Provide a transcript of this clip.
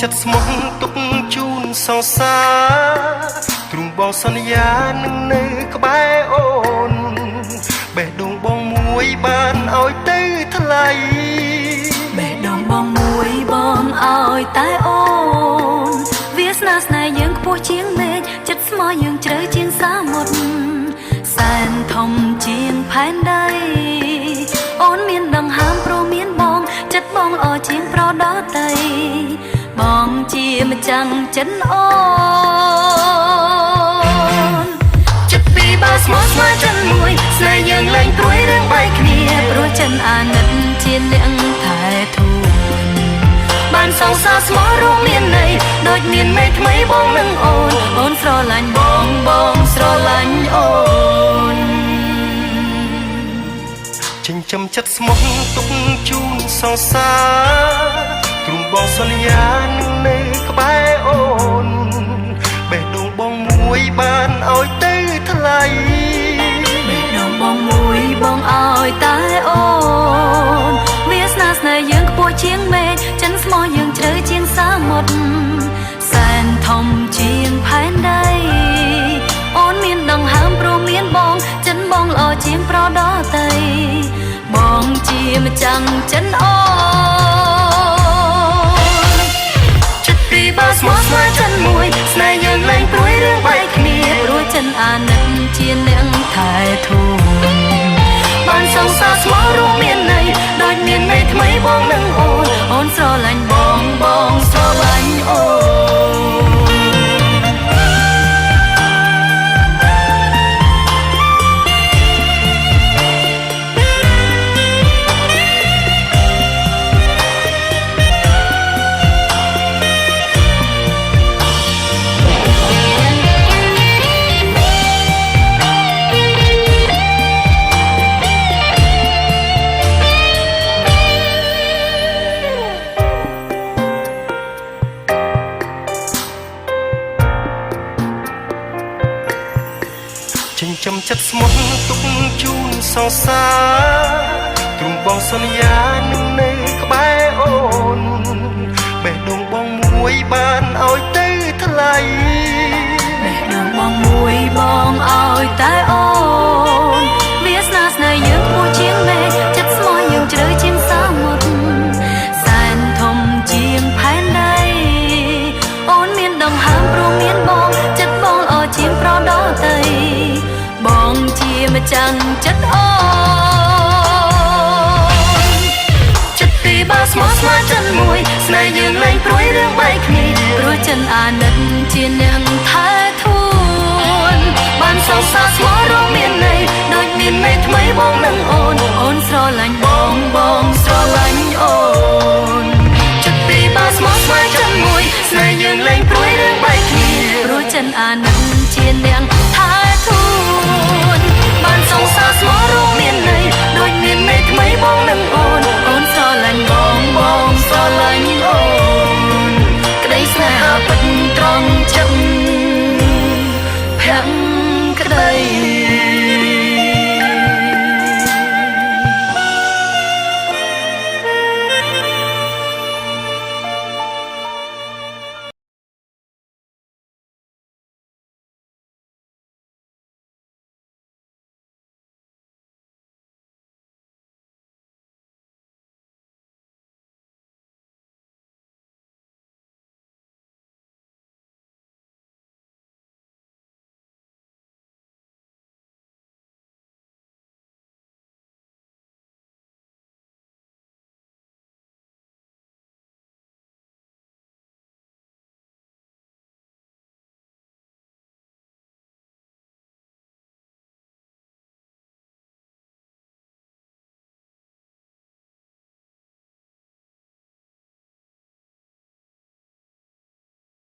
ចិត្តស្មោះទុកជូនសង្សារទ្រង់បងសន្យានឹងនៅក្បែរអូនបេះដូងបងមួយបានឲ្យទៅថ្លៃបេះដូងបងមួយបងឲ្យតែអូនវាសនាស្នេហ៍យើងខ្ពស់ជាងមេឃចិត្តស្មោះយើងជ្រៅជាងសាមុទ្រសែនធំជាងផែនដីអូនមានដង្ហើមព្រោះមានបងចិត្តបងល្អជាងប្រដតីបងជាម្ចាំងចិនអូនចិត្តពីរបើស្មោះស្ម័គ្រចិនមួយស្នេហ៍យើងលែងព្រួយរឿងបែកគ្នាព្រោះចិនអាណិតជានាងថែធូរបានសងសាស្មោះរួមមានន័យដូចមានមេថ្មីបងនឹងអូនអូនស្រឡាញ់បងបងស្រឡាញ់អូនចិញ្ចឹមចិត្តស្មោះទុកជូនសង្សារទ្រង់បងសន្យានឹងនៅក្បែរអូនបេះដូងបងមួយបានឲ្យទៅថ្លៃបេះដូងបងមួយបងឲ្យតែអូនវាសនាស្នេហ៍យើងខ្ពស់ជាងមេឃចិនស្មោះយើងជ្រៅជាងសាមុទ្រសែនធំជាងផែនដីអូនមានដង្ហើមព្រោះមានបងចិនបងល្អជាងប្រដតីបងជាម្ចាំងចិនអូនចិត្តពីរបើស្មោះស្ម័គ្រចិនមួយស្នេហ៍យើងលែងព្រួយរឿងបែកគ្នាព្រោះចិនអាណិតជានាងថែធូរបានសងសាស្មោះរួមមានន័យដូចមានមេថ្មីបងនឹងអូនអូនស្រឡាញ់បងបងស្រឡាញ់អូនចិញ្ចឹមចិត្តស្មោះទុកជូនសង្សារទ្រង់បងសន្យានឹងនៅក្បែរអូនបេះដូងបងមួយបានឲ្យទៅថ្លៃបេះដូងបងមួយបងឲ្យតែអូនវាសនាស្នេហ៍យើងខ្ពស់ជាងមេឃចិត្តស្មោះយើងជ្រៅជាងសាមុទ្រសែនធំជាងផែនដីអូនមានដង្ហើមព្រោះមានបងចិត្តបងល្អជាងប្រដតីបងជាម្ចាំងចិត្តអូនចិត្តពីរបើស្មោះស្ម័គ្រចិនមួយស្នេហ៍យើងលែងព្រួយរឿងបែកគ្នាព្រោះចិនអាណិតជានាងថែធូរបានសងសាស្មោះរួមមានន័យដូចមានមេថ្មីបងនឹងអូនអូនស្រឡាញ់